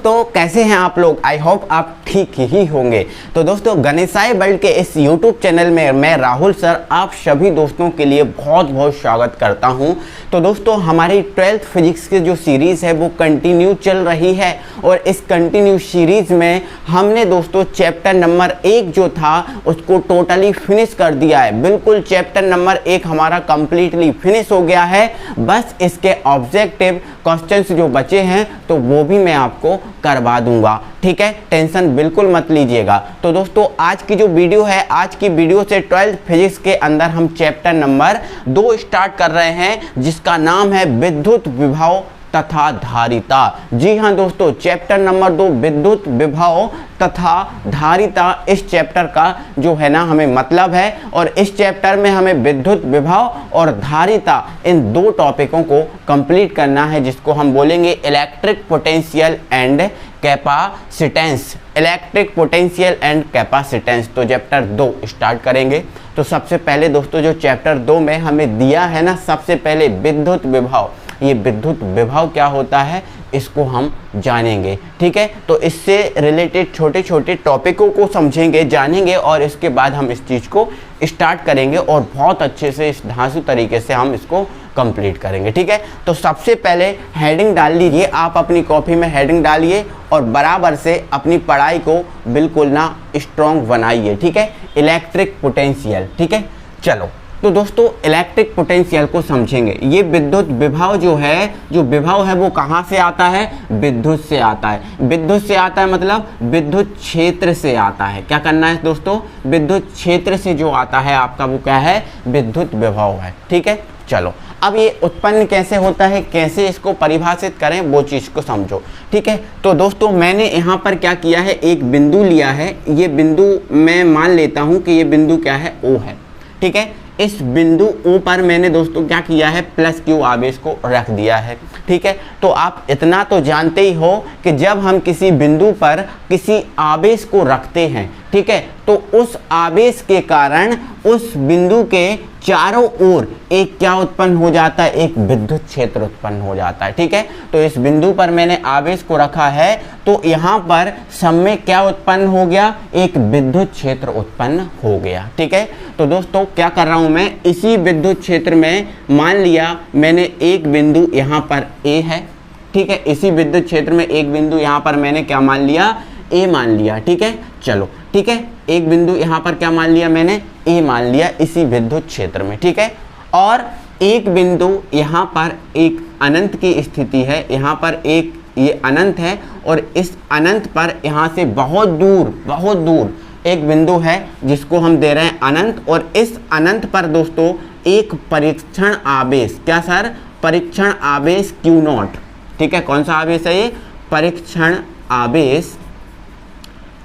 दोस्तों कैसे हैं आप लोग। आई होप आप ठीक ही होंगे। तो दोस्तों गणेशाय वर्ल्ड के इस यूट्यूब चैनल में मैं राहुल सर आप सभी दोस्तों के लिए बहुत बहुत स्वागत करता हूं। तो दोस्तों हमारी 12th फिजिक्स की जो सीरीज़ है वो कंटिन्यू चल रही है और इस कंटिन्यू सीरीज़ में हमने दोस्तों चैप्टर नंबर 1 जो था उसको टोटली फिनिश कर दिया है। बिल्कुल चैप्टर नंबर 1 हमारा कंप्लीटली फिनिश हो गया है। बस इसके ऑब्जेक्टिव क्वेश्चंस जो बचे हैं तो वो भी मैं आपको करवा दूंगा, ठीक है। टेंशन बिल्कुल मत लीजिएगा। तो दोस्तों आज की जो वीडियो है, आज की वीडियो से 12th फिजिक्स के अंदर हम चैप्टर नंबर 2 स्टार्ट कर रहे हैं जिसका नाम है विद्युत विभव तथा धारिता। जी हाँ दोस्तों, चैप्टर नंबर 2 विद्युत विभव तथा धारिता इस चैप्टर का जो है ना हमें मतलब है और इस चैप्टर में हमें विद्युत विभव और धारिता इन दो टॉपिकों को कंप्लीट करना है जिसको हम बोलेंगे electric potential and capacitance. Electric potential and capacitance. तो चैप्टर 2 स्टार्ट करेंगे। तो सबसे पहले दोस्तों जो चैप्टर 2 में हमें दिया है ना, सबसे पहले विद्युत विभव। ये विद्युत विभव क्या होता है इसको हम जानेंगे, ठीक है। तो इससे रिलेटेड छोटे छोटे टॉपिकों को समझेंगे, जानेंगे और इसके बाद हम इस चीज़ को स्टार्ट करेंगे और बहुत अच्छे से इस धांसू तरीके से हम इसको कंप्लीट करेंगे, ठीक है। तो सबसे पहले हेडिंग डाल लीजिए, आप अपनी कॉपी में हेडिंग डालिए और बराबर से अपनी पढ़ाई को बिल्कुल ना स्ट्रॉन्ग बनाइए, ठीक है। इलेक्ट्रिक पोटेंशियल, ठीक है। चलो तो दोस्तों इलेक्ट्रिक पोटेंशियल को समझेंगे। ये विद्युत विभव जो विभव है वो कहाँ से आता है? विद्युत से आता है। विद्युत से आता है मतलब विद्युत क्षेत्र से आता है। क्या करना है दोस्तों? विद्युत क्षेत्र से जो आता है आपका वो क्या है? विद्युत विभव है, ठीक है। चलो अब ये उत्पन्न कैसे होता है, कैसे इसको परिभाषित करें वो चीज़ को समझो, ठीक है। तो दोस्तों मैंने यहाँ पर क्या किया है, एक बिंदु लिया है। ये बिंदु मैं मान लेता हूँ कि ये बिंदु क्या है? O है, ठीक है। इस बिंदु O पर मैंने दोस्तों क्या किया है? प्लस Q आवेश को रख दिया है, ठीक है। तो आप इतना तो जानते ही हो कि जब हम किसी बिंदु पर किसी आवेश को रखते हैं, ठीक है, तो उस आवेश के कारण उस बिंदु के चारों ओर एक क्या उत्पन्न हो जाता है? एक विद्युत क्षेत्र उत्पन्न हो जाता है, ठीक है। तो इस बिंदु पर मैंने आवेश को रखा है तो यहाँ पर सब में क्या उत्पन्न हो गया? एक विद्युत क्षेत्र उत्पन्न हो गया, ठीक है। तो दोस्तों क्या कर रहा हूँ मैं, इसी विद्युत क्षेत्र में मान लिया मैंने एक बिंदु यहाँ पर A है, ठीक है। इसी विद्युत क्षेत्र में एक बिंदु यहाँ पर मैंने क्या मान लिया? A मान लिया, ठीक है। चलो ठीक है, एक बिंदु यहाँ पर क्या मान लिया मैंने? A मान लिया इसी विद्युत क्षेत्र में, ठीक है। और एक बिंदु यहाँ पर एक अनंत की स्थिति है, यहाँ पर एक ये अनंत है और इस अनंत पर यहाँ से बहुत दूर एक बिंदु है जिसको हम दे रहे हैं अनंत। और इस अनंत पर दोस्तों एक परीक्षण आवेश, क्या सर? परीक्षण आवेश Q0, ठीक है। कौन सा आवेश है ये? परीक्षण आवेश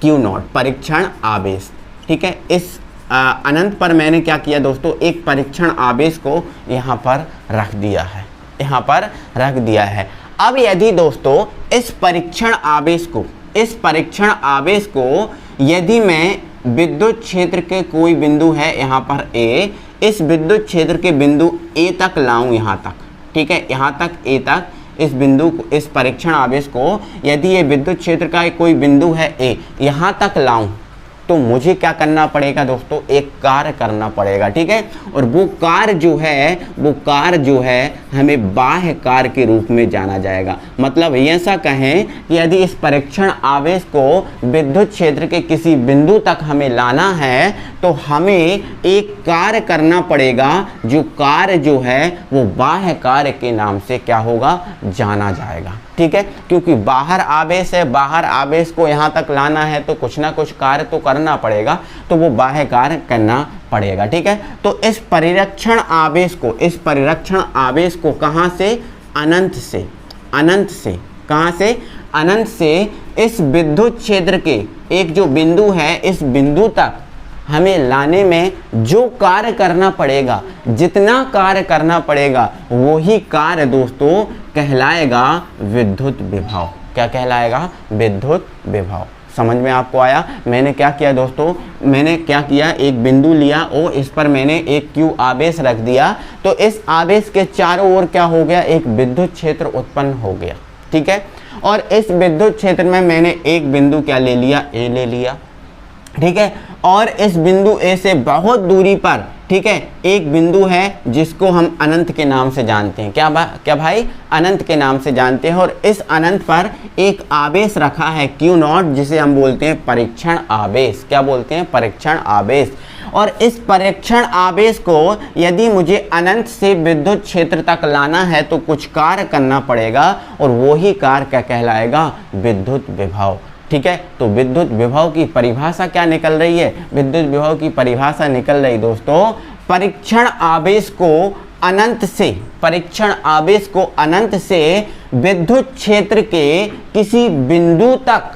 Q0, परीक्षण आवेश, ठीक है। इस अनंत पर मैंने क्या किया दोस्तों? एक परीक्षण आवेश को यहाँ पर रख दिया है, यहाँ पर रख दिया है। अब यदि दोस्तों इस परीक्षण आवेश को यदि मैं विद्युत क्षेत्र के कोई बिंदु है यहाँ पर A, इस विद्युत क्षेत्र के बिंदु A तक लाऊं, यहाँ तक, ठीक है, यहाँ तक A तक इस बिंदु को, इस परीक्षण आवेश को यदि ये विद्युत क्षेत्र का कोई बिंदु है A, यहाँ तक लाऊं तो मुझे क्या करना पड़ेगा दोस्तों? एक कार्य करना पड़ेगा, ठीक है। और वो कार्य जो है हमें बाह्य कार्य के रूप में जाना जाएगा। मतलब ऐसा कहें कि यदि इस परीक्षण आवेश को विद्युत क्षेत्र के किसी बिंदु तक हमें लाना है तो हमें एक कार्य करना पड़ेगा, जो कार्य जो है वो बाह्य कार्य के नाम से क्या होगा? जाना जाएगा, ठीक है। क्योंकि बाहर आवेश है, बाहर आवेश को यहाँ तक लाना है तो कुछ ना कुछ कार्य तो करना पड़ेगा, तो वो बाह्य कार्य करना पड़ेगा, ठीक है। तो इस परिरक्षण आवेश को कहाँ से? अनंत से कहाँ से? अनंत से इस विद्युत क्षेत्र के एक जो बिंदु है, इस बिंदु तक हमें लाने में जो कार्य करना पड़ेगा, जितना कार्य करना पड़ेगा वही कार्य दोस्तों कहलाएगा विद्युत विभव। क्या कहलाएगा? विद्युत विभव। समझ में आपको आया? मैंने क्या किया दोस्तों? मैंने क्या किया, एक बिंदु लिया O, इस पर मैंने एक Q आवेश रख दिया तो इस आवेश के चारों ओर क्या हो गया? एक विद्युत क्षेत्र उत्पन्न हो गया, ठीक है। और इस विद्युत क्षेत्र में मैंने एक बिंदु क्या ले लिया, ए ले लिया, ठीक है। और इस बिंदु ए से बहुत दूरी पर, ठीक है, एक बिंदु है जिसको हम अनंत के नाम से जानते हैं। क्या भाई, अनंत के नाम से जानते हैं। और इस अनंत पर एक आवेश रखा है Q नॉट, जिसे हम बोलते हैं परीक्षण आवेश। क्या बोलते हैं, परीक्षण आवेश। और इस परीक्षण आवेश को यदि मुझे अनंत से विद्युत क्षेत्र तक लाना है तो कुछ कार्य करना पड़ेगा, और वही कार्य क्या कहलाएगा, विद्युत विभव, ठीक है। तो विद्युत विभव की परिभाषा क्या निकल रही है, विद्युत विभव की परिभाषा निकल रही दोस्तों, परीक्षण आवेश को अनंत से, परीक्षण आवेश को अनंत से विद्युत क्षेत्र के किसी बिंदु तक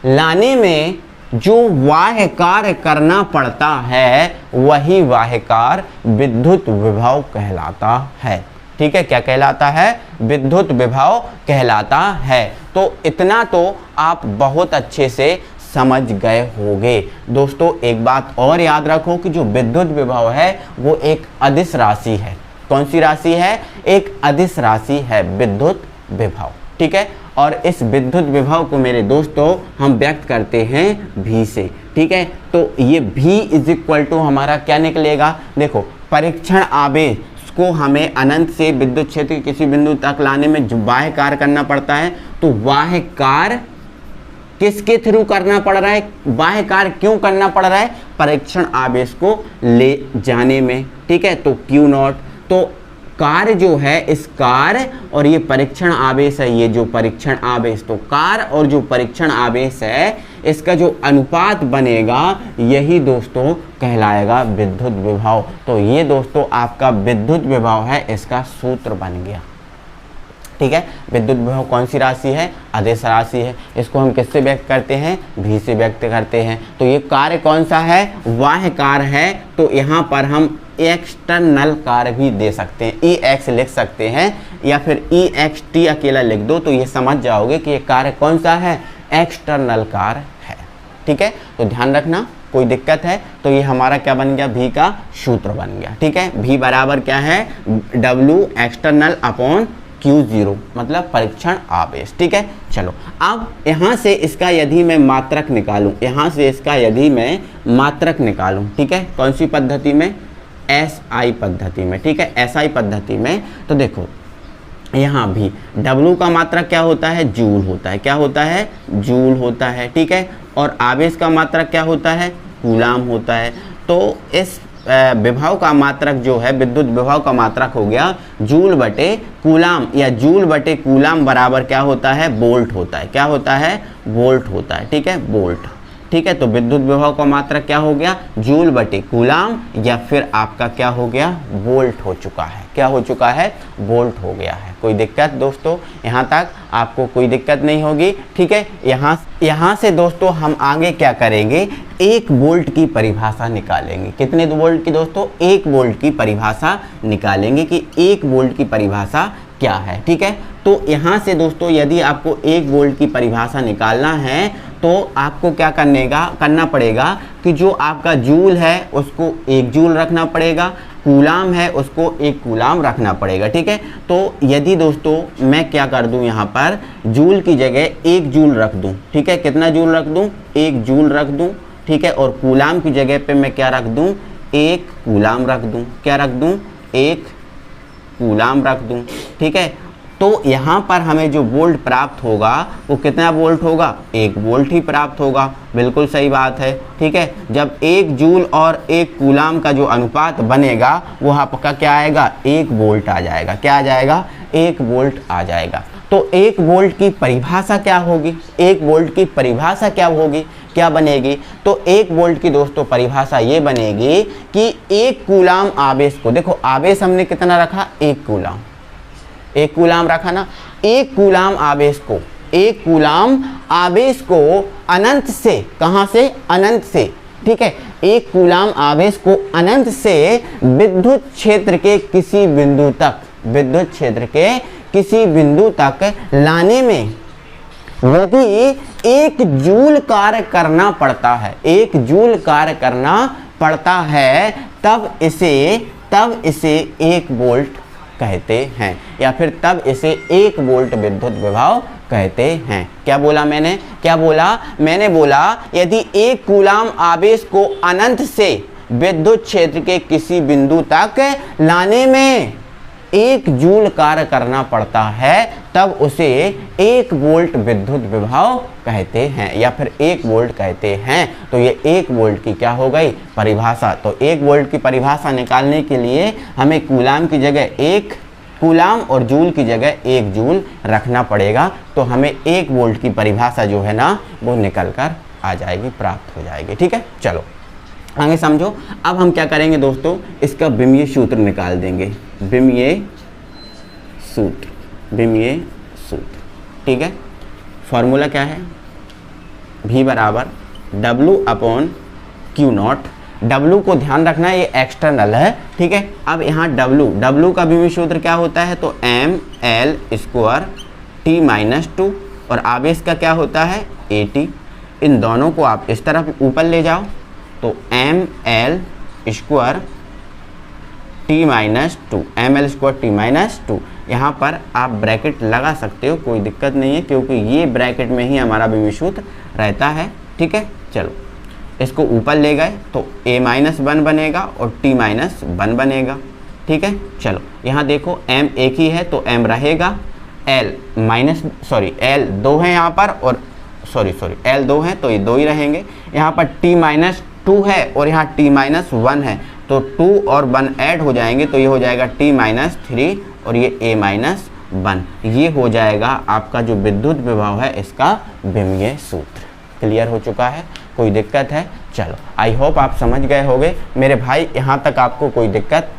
लाने में जो बाह्य कार्य करना पड़ता है वही बाह्य कार्य विद्युत विभव कहलाता है, ठीक है। क्या कहलाता है, विद्युत विभव कहलाता है। तो इतना तो आप बहुत अच्छे से समझ गए होंगे। दोस्तों एक बात और याद रखो कि जो विद्युत विभव है वो एक अदिश राशि है। कौन सी राशि है, एक अदिश राशि है विद्युत विभव, ठीक है। और इस विद्युत विभव को मेरे दोस्तों हम व्यक्त करते हैं V से, ठीक है। तो ये V इज इक्वल टू हमारा क्या निकलेगा, देखो परीक्षण आवेश को हमें अनंत से विद्युत क्षेत्र के किसी बिंदु तक लाने में जो बाह्य कार्य करना पड़ता है, तो बाह्य कार्य किसके थ्रू करना पड़ रहा है, बाह्य कार्य क्यों करना पड़ रहा है, परीक्षण आवेश को ले जाने में, ठीक है। तो Q नॉट, तो कार्य जो है, इस कार्य और ये परीक्षण आवेश है, ये जो परीक्षण आवेश, तो कार्य और जो परीक्षण आवेश है इसका जो अनुपात बनेगा यही दोस्तों कहलाएगा विद्युत विभव। तो ये दोस्तों आपका विद्युत विभव है, इसका सूत्र बन गया, ठीक है। विद्युत विभव कौन सी राशि है, अदिश राशि है। इसको हम किससे व्यक्त करते हैं, V से व्यक्त करते हैं। तो ये कार्य कौन सा है, बाह्य कार्य है। तो यहाँ पर हम एक्सटर्नल कार्य भी दे सकते हैं, EX लिख सकते हैं, या फिर EXT अकेला लिख दो तो ये समझ जाओगे कि ये कार्य कौन सा है, एक्सटर्नल कार्य है, ठीक है। तो ध्यान रखना, कोई दिक्कत है तो ये हमारा क्या बन गया, V का सूत्र बन गया, ठीक है। V बराबर क्या है, W एक्सटर्नल अपॉन Q0, मतलब परीक्षण आवेश, ठीक है। चलो अब यहाँ से इसका यदि मैं मात्रक निकालूं, यहाँ से इसका यदि मैं मात्रक निकालूं, ठीक है, कौन सी पद्धति में, SI पद्धति में, ठीक है, SI पद्धति में। तो देखो यहाँ भी W का मात्रक क्या होता है, जूल होता है। क्या होता है, जूल होता है, ठीक है। और आवेश का मात्रक क्या होता है, कूलाम होता है। तो इस विभव का मात्रक जो है, विद्युत विभव का मात्रक हो गया जूल बटे कूलाम, या जूल बटे कूलाम बराबर क्या होता है, वोल्ट होता है। क्या होता है, वोल्ट होता है, ठीक है, वोल्ट, ठीक है। तो विद्युत विभव का मात्रक क्या हो गया, जूल बटे कूलाम, या फिर आपका क्या हो गया, वोल्ट हो चुका है। क्या हो चुका है, वोल्ट हो गया है। कोई दिक्कत दोस्तों, यहाँ तक आपको कोई दिक्कत नहीं होगी, ठीक है। यहाँ से दोस्तों हम आगे क्या करेंगे, 1 वोल्ट की परिभाषा निकालेंगे। कितने वोल्ट की दोस्तों, 1 वोल्ट की परिभाषा निकालेंगे कि 1 वोल्ट की परिभाषा क्या है, ठीक है। तो यहाँ से दोस्तों यदि आपको 1 वोल्ट की परिभाषा निकालना है तो आपको क्या करना पड़ेगा कि जो आपका जूल है उसको 1 जूल रखना पड़ेगा, कूलाम है उसको 1 कूलाम रखना पड़ेगा, ठीक है। तो यदि दोस्तों मैं क्या कर दूं, यहाँ पर जूल की जगह 1 जूल रख दूं, ठीक है। कितना जूल रख दूं, 1 जूल रख दूं, ठीक है। और कूलाम की जगह पे मैं क्या रख दूं, 1 कूलाम रख दूं। क्या रख दूं, 1 कूलाम रख दूं, ठीक है। तो यहाँ पर हमें जो वोल्ट प्राप्त होगा वो कितना वोल्ट होगा, 1 वोल्ट ही प्राप्त होगा। बिल्कुल सही बात है, ठीक है। जब 1 जूल और 1 कूलाम का जो अनुपात बनेगा वो आपका क्या आएगा, 1 वोल्ट आ जाएगा। क्या आ जाएगा, 1 वोल्ट आ जाएगा। तो 1 वोल्ट की परिभाषा क्या होगी, 1 वोल्ट की परिभाषा क्या होगी, क्या बनेगी। तो 1 वोल्ट की दोस्तों परिभाषा ये बनेगी कि 1 कूलाम आवेश को, देखो आवेश हमने कितना रखा, 1 कूलाम, 1 कूलाम रखा ना। 1 कूलाम आवेश को, 1 कूलाम आवेश को अनंत से, कहाँ से, अनंत से, ठीक है। 1 कूलाम आवेश को अनंत से विद्युत क्षेत्र के किसी बिंदु तक, विद्युत क्षेत्र के किसी बिंदु तक लाने में यदि 1 जूल कार्य करना पड़ता है, 1 जूल कार्य करना पड़ता है, तब इसे 1 वोल्ट कहते हैं, या फिर तब इसे 1 वोल्ट विद्युत विभव कहते हैं। क्या बोला मैंने, क्या बोला मैंने, बोला यदि एक कूलाम आवेश को अनंत से विद्युत क्षेत्र के किसी बिंदु तक लाने में 1 जूल कार्य करना पड़ता है तब उसे 1 वोल्ट विद्युत विभव कहते हैं या फिर 1 वोल्ट कहते हैं। तो ये 1 वोल्ट की क्या हो गई परिभाषा। तो 1 वोल्ट की परिभाषा निकालने के लिए हमें कूलाम की जगह 1 कूलाम और जूल की जगह 1 जूल रखना पड़ेगा। तो हमें 1 वोल्ट की परिभाषा जो है ना वो निकल कर आ जाएगी, प्राप्त हो जाएगी। ठीक है, चलो आगे समझो। अब हम क्या करेंगे दोस्तों, इसका विमीय सूत्र निकाल देंगे। विमीय सूत्र, ठीक है। फॉर्मूला क्या है, V बराबर W/Q0। W को ध्यान रखना है, ये एक्सटर्नल है, ठीक है। अब यहाँ W का विमीय सूत्र क्या होता है, तो mL² T-2 और आवेश का क्या होता है AT। इन दोनों को आप इस तरफ ऊपर ले जाओ तो mL² T-2 यहाँ पर आप ब्रैकेट लगा सकते हो, कोई दिक्कत नहीं है, क्योंकि ये ब्रैकेट में ही हमारा विमीय सूत्र रहता है। ठीक है, चलो इसको ऊपर ले गए तो A-1 बनेगा और T-1 बनेगा। ठीक है, चलो यहाँ देखो M एक ही है तो M रहेगा, L 2 है यहाँ पर और L 2 है तो ये 2 ही रहेंगे। यहाँ पर T-2 है और यहाँ T-1 है तो 2 और 1 ऐड हो जाएंगे तो ये हो जाएगा T-3 और ये A-1। ये हो जाएगा आपका जो विद्युत विभव है इसका विमीय सूत्र। क्लियर हो चुका है, कोई दिक्कत है? चलो आई होप आप समझ गए होंगे मेरे भाई, यहाँ तक आपको कोई दिक्कत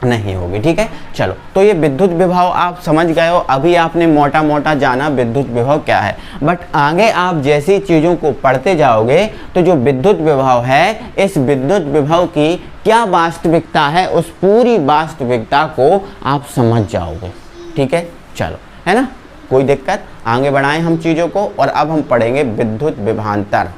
नहीं होगी। ठीक है, चलो तो ये विद्युत विभव आप समझ गए हो। अभी आपने मोटा मोटा जाना विद्युत विभव क्या है, बट आगे आप जैसी चीज़ों को पढ़ते जाओगे तो जो विद्युत विभव है, इस विद्युत विभव की क्या वास्तविकता है, उस पूरी वास्तविकता को आप समझ जाओगे। ठीक है, चलो, है ना, कोई दिक्कत? आगे बढ़ाएं हम चीज़ों को और अब हम पढ़ेंगे विद्युत विभवांतर।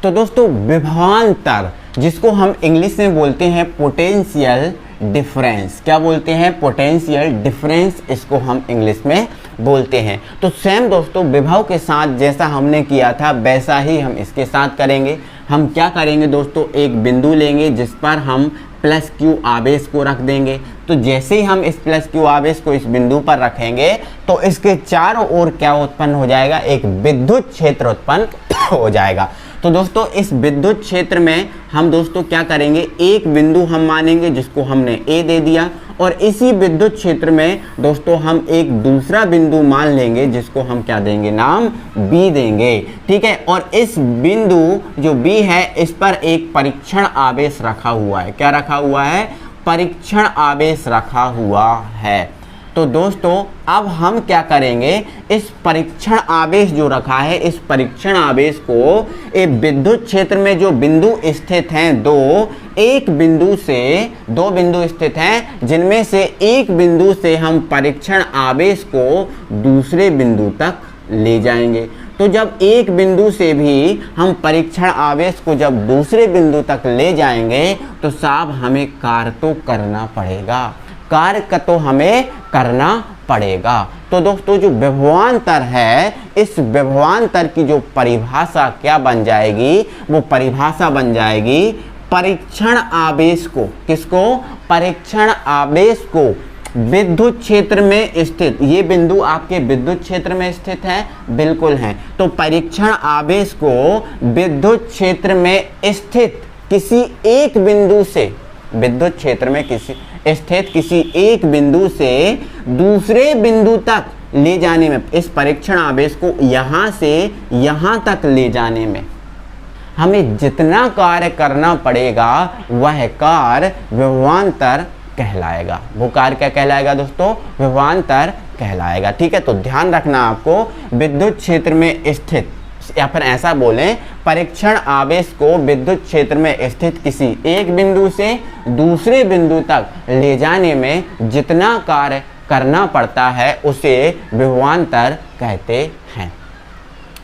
तो दोस्तों विभवांतर जिसको हम इंग्लिश में बोलते हैं पोटेंशियल डिफरेंस, क्या बोलते हैं? पोटेंशियल डिफरेंस, इसको हम इंग्लिश में बोलते हैं। तो सेम दोस्तों विभव के साथ जैसा हमने किया था वैसा ही हम इसके साथ करेंगे। हम क्या करेंगे दोस्तों, एक बिंदु लेंगे जिस पर हम प्लस क्यू आवेश को रख देंगे। तो जैसे ही हम इस प्लस क्यू आवेश को इस बिंदु पर रखेंगे तो इसके चारों ओर क्या उत्पन्न हो जाएगा, एक विद्युत क्षेत्र उत्पन्न हो जाएगा। तो दोस्तों इस विद्युत क्षेत्र में हम दोस्तों क्या करेंगे, एक बिंदु हम मानेंगे जिसको हमने A दे दिया और इसी विद्युत क्षेत्र में दोस्तों हम एक दूसरा बिंदु मान लेंगे जिसको हम क्या देंगे, नाम B देंगे। ठीक है, और इस बिंदु जो B है इस पर एक परीक्षण आवेश रखा हुआ है। क्या रखा हुआ है? परीक्षण आवेश रखा हुआ है। तो दोस्तों अब हम क्या करेंगे, इस परीक्षण आवेश जो रखा है, इस परीक्षण आवेश को एक विद्युत क्षेत्र में जो बिंदु स्थित हैं एक बिंदु से दो बिंदु स्थित हैं, जिनमें से एक बिंदु से हम परीक्षण आवेश को दूसरे बिंदु तक ले जाएंगे। तो जब एक बिंदु से भी हम परीक्षण आवेश को जब दूसरे बिंदु तक ले जाएंगे तो साहब हमें कार्य तो करना पड़ेगा, कार्य का तो हमें करना पड़ेगा। तो दोस्तों जो विभवांतर है, इस विभवांतर की जो परिभाषा क्या बन जाएगी, वो परिभाषा बन जाएगी परीक्षण आवेश को, किसको? परीक्षण आवेश को विद्युत क्षेत्र में स्थित, ये बिंदु आपके विद्युत क्षेत्र में स्थित है, बिल्कुल हैं। तो परीक्षण आवेश को विद्युत क्षेत्र में स्थित किसी एक बिंदु से, विद्युत क्षेत्र में स्थित किसी एक बिंदु से दूसरे बिंदु तक ले जाने में, इस परीक्षण आवेश को यहाँ से यहाँ तक ले जाने में हमें जितना कार्य करना पड़ेगा वह कार्य विभवांतर कहलाएगा। वो कार्य क्या कहलाएगा दोस्तों? विभवांतर कहलाएगा। ठीक है, तो ध्यान रखना आपको, विद्युत क्षेत्र में स्थित, या फिर ऐसा बोलें, परीक्षण आवेश को विद्युत क्षेत्र में स्थित किसी एक बिंदु से दूसरे बिंदु तक ले जाने में जितना कार्य करना पड़ता है उसे विभवांतर कहते हैं।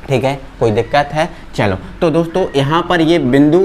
ठीक है, कोई दिक्कत है? चलो तो दोस्तों यहाँ पर ये बिंदु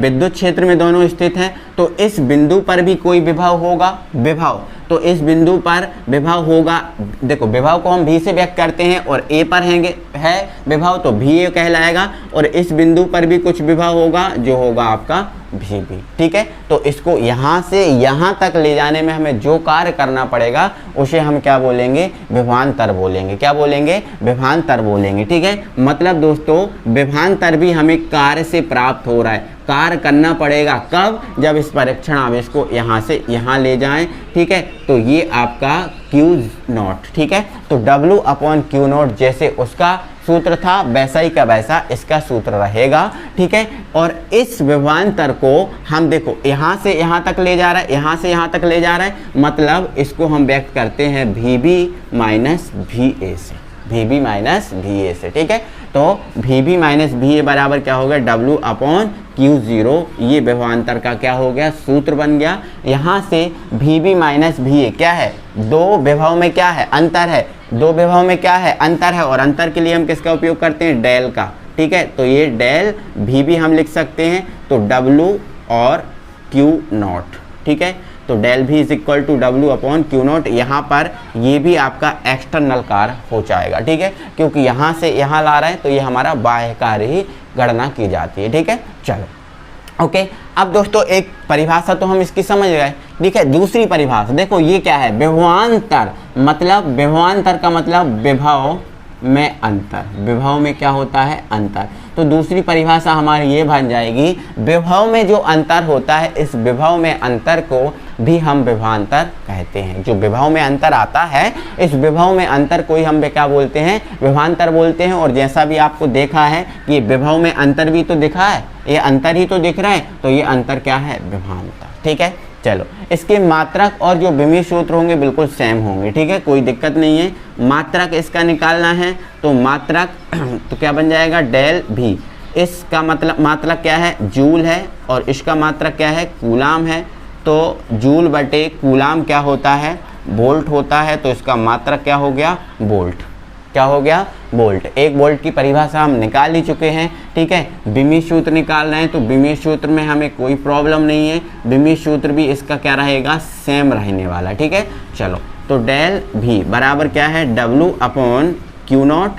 विद्युत क्षेत्र में दोनों स्थित हैं, तो इस बिंदु पर भी कोई विभव होगा, विभव। तो इस बिंदु पर विभव होगा, देखो विभव को हम V से व्यक्त करते हैं और A पर है विभव तो VA कहलाएगा, और इस बिंदु पर भी कुछ विभव होगा जो होगा आपका VB। ठीक है, तो इसको यहाँ से यहाँ तक ले जाने में हमें जो कार्य करना पड़ेगा उसे हम क्या बोलेंगे, विभवांतर बोलेंगे। क्या बोलेंगे, विभवांतर बोलेंगे। ठीक है, मतलब दोस्तों विभवांतर भी हमें कार्य से प्राप्त हो रहा है, कार्य करना पड़ेगा कब, जब इस परीक्षण आवेश को यहाँ से यहाँ ले जाएं। ठीक है, तो ये आपका Q0। ठीक है, तो W/Q0 जैसे उसका सूत्र था वैसा ही का वैसा इसका सूत्र रहेगा। ठीक है, और इस विभवांतर को हम देखो यहाँ से यहाँ तक ले जा रहा है, यहाँ से यहाँ तक ले जा रहा है, मतलब इसको हम व्यक्त करते हैं VB माइनस VA से, VB माइनस VA से। ठीक है, तो VB माइनस VA बराबर क्या हो गया, W/Q0। ये विभवांतर का क्या हो गया, सूत्र बन गया। यहाँ से VB माइनस VA क्या है, दो विभव में क्या है, अंतर है, दो विभव में क्या है, अंतर है, और अंतर के लिए हम किसका उपयोग करते हैं, डेल का। ठीक है, तो ये डेल VB हम लिख सकते हैं, तो W और Q0। ठीक है, तो del V is equal to W/Q0। यहाँ पर ये भी आपका एक्सटर्नल कार्य हो जाएगा। ठीक है, क्योंकि यहाँ से यहाँ ला रहे हैं तो ये हमारा बाह्य कार्य ही गणना की जाती है। ठीक है, चलो ओके। अब दोस्तों एक परिभाषा तो हम इसकी समझ गए। ठीक है, दूसरी परिभाषा देखो, ये क्या है, विभवांतर। मतलब विभवांतर का मतलब विभव में अंतर, विभव में क्या होता है, अंतर। तो दूसरी परिभाषा हमारी ये बन जाएगी, विभव में जो अंतर होता है इस विभव में अंतर को भी हम विभवांतर कहते हैं। जो विभव में अंतर आता है इस विभव में अंतर को ही हम क्या बोलते हैं, विभवांतर बोलते हैं। और जैसा भी आपको देखा है कि विभव में अंतर भी तो दिखा है, ये अंतर ही तो दिख रहा है, तो ये अंतर क्या है, विभवांतर। ठीक है, चलो इसके मात्रक और जो विमीय सूत्र होंगे बिल्कुल सेम होंगे। ठीक है, कोई दिक्कत नहीं है। मात्रक इसका निकालना है तो मात्रक तो क्या बन जाएगा, डेल V। इसका मतलब मात्रक क्या है, जूल है, और इसका मात्रक क्या है, कूलाम है। तो जूल बटे कूलाम क्या होता है, वोल्ट होता है, तो इसका मात्रक क्या हो गया, वोल्ट। क्या हो गया, वोल्ट। एक वोल्ट की परिभाषा हम निकाल ही चुके हैं। ठीक है, विमीय सूत्र निकाल रहे हैं तो विमीय सूत्र में हमें कोई प्रॉब्लम नहीं है, विमीय सूत्र भी इसका क्या रहेगा, सेम रहने वाला। ठीक है, चलो तो डेल V बराबर क्या है, W/Q0।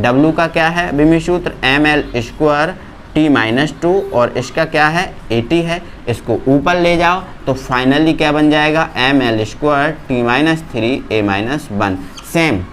W का क्या है विमीय सूत्र, ml² T-2, और इसका क्या है, 80 है। इसको ऊपर ले जाओ तो फाइनली क्या बन जाएगा, ml² T-3a-1। सेम,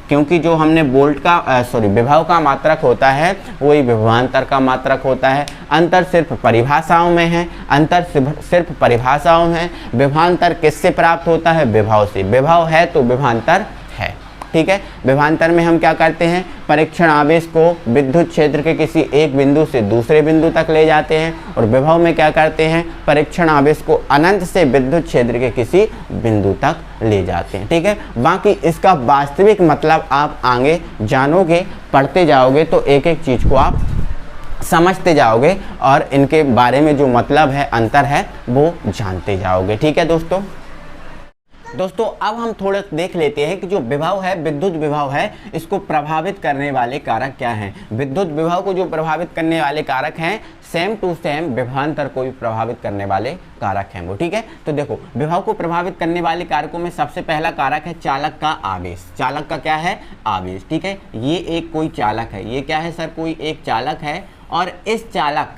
क्योंकि जो हमने वोल्ट का विभव का मात्रक होता है वही विभवांतर का मात्रक होता है। अंतर सिर्फ परिभाषाओं में है, अंतर सिर्फ परिभाषाओं में है। विभवांतर किससे प्राप्त होता है, विभव से। विभव है तो विभवांतर है। ठीक है, विभवांतर में हम क्या करते हैं, परीक्षण आवेश को विद्युत क्षेत्र के किसी एक बिंदु से दूसरे बिंदु तक ले जाते हैं, और विभव में क्या करते हैं, परीक्षण आवेश को अनंत से विद्युत क्षेत्र के किसी बिंदु तक ले जाते हैं। ठीक है, बाकी इसका वास्तविक मतलब आप आगे जानोगे, पढ़ते जाओगे तो एक एक चीज़ को आप समझते जाओगे और इनके बारे में जो मतलब है, अंतर है, वो जानते जाओगे। ठीक है दोस्तों अब हम थोड़ा देख लेते हैं कि जो विभव है, विद्युत विभव है, इसको प्रभावित करने वाले कारक क्या हैं। विद्युत विभव को जो प्रभावित करने वाले कारक हैं, सेम टू सेम विभवांतर को भी प्रभावित करने वाले कारक हैं वो। ठीक है, तो देखो विभव को प्रभावित करने वाले कारकों में सबसे पहला कारक है चालक का आवेश। चालक का क्या है, आवेश। ठीक है, ये एक कोई चालक है, ये क्या है सर, कोई एक चालक है, और इस चालक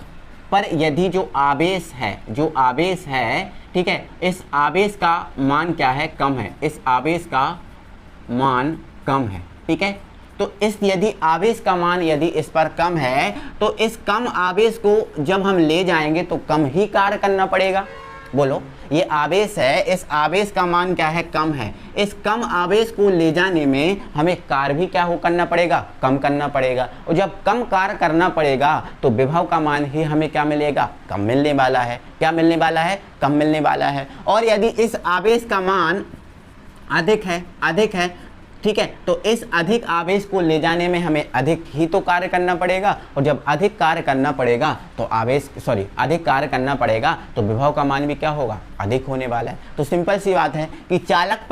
पर यदि जो आवेश है, ठीक है, इस आवेश का मान क्या है, कम है, इस आवेश का मान कम है। ठीक है, तो यदि आवेश का मान यदि इस पर कम है तो इस कम आवेश को जब हम ले जाएंगे तो कम ही कार्य करना पड़ेगा। बोलो, ये आवेश है, इस आवेश का मान क्या है, कम है। इस कम आवेश को ले जाने में हमें कार्य भी क्या करना पड़ेगा, कम करना पड़ेगा। और जब कम कार्य करना पड़ेगा तो विभव का मान ही हमें क्या मिलेगा, कम मिलने वाला है। क्या मिलने वाला है, कम मिलने वाला है। और यदि इस आवेश का मान अधिक है, ठीक है, तो इस अधिक आवेश को ले जाने में हमें अधिक ही तो कार्य करना पड़ेगा, और जब अधिक कार्य करना पड़ेगा तो अधिक कार्य करना पड़ेगा तो विभव का मान भी क्या होगा, अधिक होने वाला है। तो सिंपल सी बात है कि चालक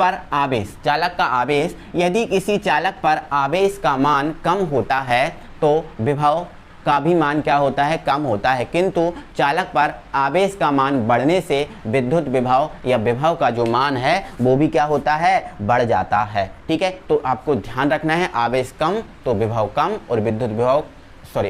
का आवेश यदि किसी चालक पर आवेश का मान कम होता है तो विभव का भी मान क्या होता है, कम होता है, किंतु चालक पर आवेश का मान बढ़ने से विद्युत विभव या विभव का जो मान है वो भी क्या होता है, बढ़ जाता है। ठीक है, तो आपको ध्यान रखना है, आवेश कम तो विभव कम और विद्युत विभव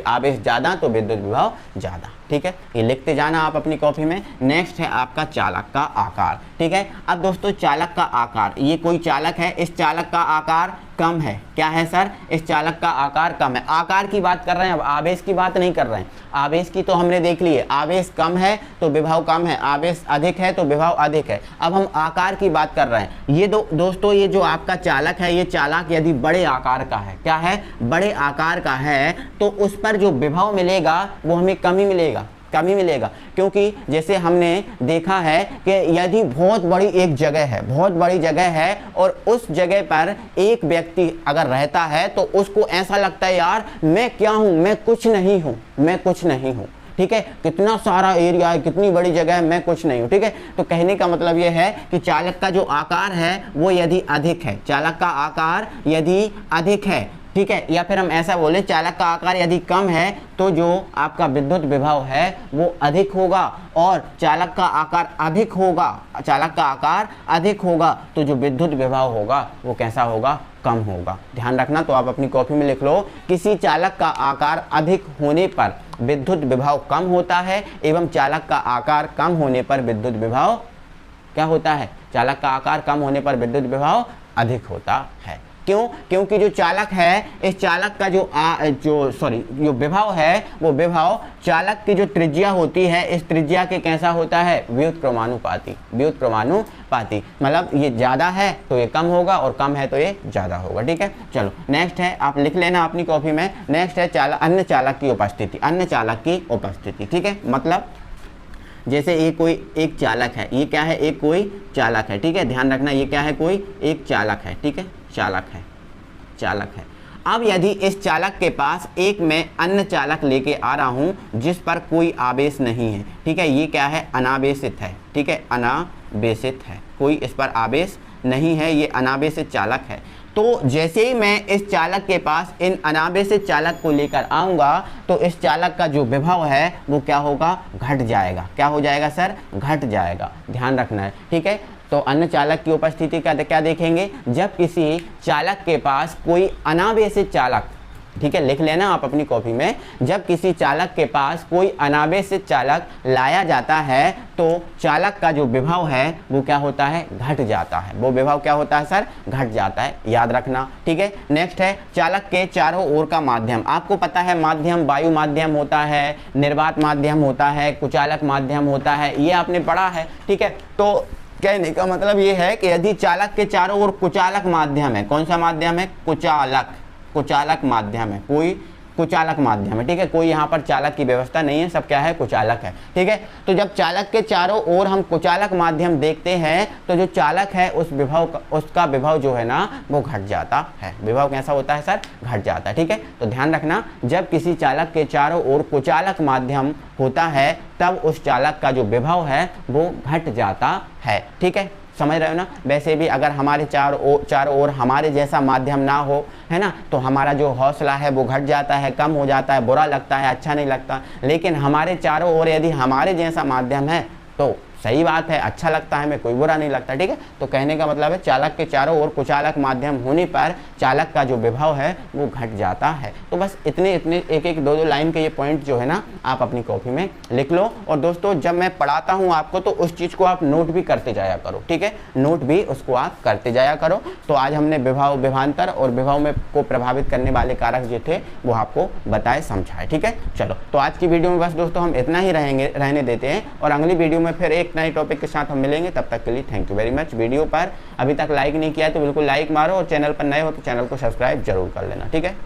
आवेश ज़्यादा तो विद्युत विभव ज़्यादा। ठीक है, ये लिखते जाना आप अपनी कॉपी में। नेक्स्ट है आपका चालक का आकार। ठीक है, अब दोस्तों चालक का आकार, ये कोई चालक है, इस चालक का आकार कम है। क्या है सर, इस चालक का आकार कम है। आकार की बात कर रहे हैं, अब आवेश की बात नहीं कर रहे हैं। आवेश की तो हमने देख ली है, आवेश कम है तो विभव कम है, आवेश अधिक है तो विभव अधिक है। अब हम आकार की बात कर रहे हैं। ये दोस्तों ये जो आपका चालक है, ये चालक यदि बड़े आकार का है, क्या है, बड़े आकार का है, तो उस पर जो विभव मिलेगा वो हमें कम ही मिलेगा, क्योंकि जैसे हमने देखा है कि यदि बहुत बड़ी एक जगह है, बहुत बड़ी जगह है और उस जगह पर एक व्यक्ति अगर रहता है तो उसको ऐसा लगता है यार मैं क्या हूँ, मैं कुछ नहीं हूँ। ठीक है, कितना सारा एरिया है, कितनी बड़ी जगह है, मैं कुछ नहीं हूँ। ठीक है, तो कहने का मतलब ये है कि चालक का जो आकार है वो यदि अधिक है, चालक का आकार यदि अधिक है, ठीक है, या फिर हम ऐसा बोले चालक का आकार यदि कम है तो जो आपका विद्युत विभव है वो अधिक होगा, और चालक का आकार अधिक होगा तो जो विद्युत विभव होगा वो कैसा होगा, कम होगा। ध्यान रखना, तो आप अपनी कॉपी में लिख लो, किसी चालक का आकार अधिक होने पर विद्युत विभव कम होता है एवं चालक का आकार कम होने पर विद्युत विभव क्या होता है, चालक का आकार कम होने पर विद्युत विभव अधिक होता है। क्यों, क्योंकि जो चालक है, इस चालक का जो विभव है वो विभव चालक की जो त्रिज्या होती है, इस त्रिज्या के कैसा होता है, व्युत्क्रमानुपाती। मतलब ये ज़्यादा है तो ये कम होगा और कम है तो ये ज़्यादा होगा। ठीक है, चलो नेक्स्ट है, आप लिख लेना अपनी कॉपी में। नेक्स्ट है अन्य चालक की उपस्थिति। ठीक है, मतलब जैसे ये कोई एक चालक है, ये क्या है, एक कोई चालक है। ठीक है, ध्यान रखना, ये क्या है, कोई एक चालक है। ठीक है, चालक है। अब यदि इस चालक के पास एक मैं अन्य चालक लेके आ रहा हूं जिस पर कोई आवेश नहीं है, ठीक है, ये क्या है, अनावेशित है। ठीक है, अनावेशित है, कोई इस पर आवेश नहीं है, ये अनावेशित चालक है। तो जैसे ही मैं इस चालक के पास इन अनावेशित चालक को लेकर आऊँगा तो इस चालक का जो विभव है वो क्या होगा, घट जाएगा। क्या हो जाएगा सर, घट जाएगा। ध्यान रखना है। ठीक है, तो अन्य चालक की उपस्थिति का क्या देखेंगे, जब किसी चालक के पास कोई अनावेशित चालक, ठीक है, लिख लेना आप अपनी कॉपी में, जब किसी चालक के पास कोई अनावेशित चालक लाया जाता है तो चालक का जो विभव है वो क्या होता है, घट जाता है। वो विभव क्या होता है सर, घट जाता है, याद रखना। ठीक है, नेक्स्ट है चालक के चारों ओर का माध्यम। आपको पता है माध्यम वायु माध्यम होता है, निर्वात माध्यम होता है, कुचालक माध्यम होता है, ये आपने पढ़ा है। ठीक है, तो कहने का मतलब ये है कि यदि चालक के चारों ओर कुचालक माध्यम है, कौन सा माध्यम है, कुचालक माध्यम है, कोई कुचालक माध्यम है। ठीक है, कोई यहाँ पर चालक की व्यवस्था नहीं है, सब क्या है, कुचालक है। ठीक है, तो जब चालक के चारों ओर हम कुचालक माध्यम देखते हैं तो जो चालक है उसका विभव जो है ना वो घट जाता है। विभव कैसा होता है सर, घट जाता है। ठीक है, तो ध्यान रखना, जब किसी चालक के चारों ओर कुचालक माध्यम होता है तब उस चालक का जो विभव है वो घट जाता है। ठीक है, समझ रहे हो ना। वैसे भी अगर हमारे चारों ओर हमारे जैसा माध्यम ना हो, है ना, तो हमारा जो हौसला है वो घट जाता है, कम हो जाता है, बुरा लगता है, अच्छा नहीं लगता। लेकिन हमारे चारों ओर यदि हमारे जैसा माध्यम है तो सही बात है, अच्छा लगता है, हमें कोई बुरा नहीं लगता। ठीक है, तो कहने का मतलब है चालक के चारों ओर कुचालक माध्यम होने पर चालक का जो विभव है वो घट जाता है। तो बस इतने एक दो लाइन के ये पॉइंट जो है ना आप अपनी कॉपी में लिख लो। और दोस्तों जब मैं पढ़ाता हूँ आपको तो उस चीज़ को आप नोट भी करते जाया करो। ठीक है, नोट भी उसको आप करते जाया करो। तो आज हमने विभव, विभवांतर और विभव में को प्रभावित करने वाले कारक जो थे वो आपको बताए, समझाए। ठीक है, चलो तो आज की वीडियो में बस दोस्तों हम इतना ही रहने देते हैं और अगली वीडियो में फिर एक नए टॉपिक के साथ हम मिलेंगे। तब तक के लिए thank you very much. Video पर अभी तक लाइक नहीं किया है तो बिल्कुल लाइक मारो और चैनल पर नए हो तो चैनल को सब्सक्राइब जरूर कर लेना। ठीक है।